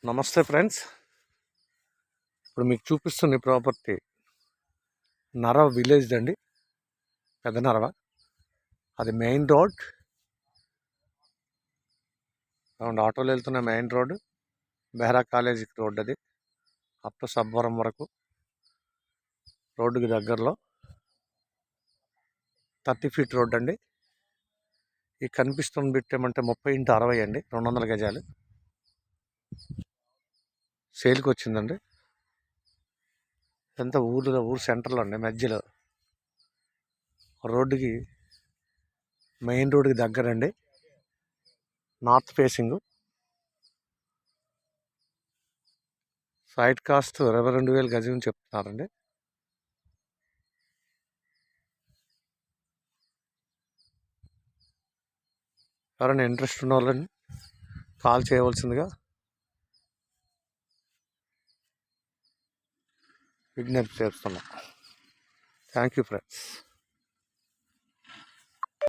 నమస్తే ఫ్రెండ్స్. ఇప్పుడు మీకు చూపిస్తున్న ప్రాపర్టీ నరవ విలేజ్ అండి, పెద్ద నరవ. అది మెయిన్ రోడ్, ఆటోలు వెళ్తున్న మెయిన్ రోడ్, బెహరా కాలేజీకి రోడ్. అది అప్ టు సబ్బవరం వరకు రోడ్డుకి దగ్గరలో 30 ఫీట్ రోడ్ అండి. ఈ కనిపిస్తున్న బిట్ ఏమంటే 30x60 అండి, 200 గజాలు సేల్కి వచ్చిందండి. ఇదంతా ఊరు సెంటర్లో అండి, మధ్యలో రోడ్డుకి మెయిన్ రోడ్డుకి దగ్గరండి, నార్త్ ఫేసింగ్. సైట్ కాస్ట్ 22,000 గజం చెప్తున్నారండి. ఎవరైనా ఇంట్రెస్ట్ ఉన్న వాళ్ళని కాల్ చేయవలసిందిగా విజ్ఞప్తి చేస్తున్నాం. Thank you friends.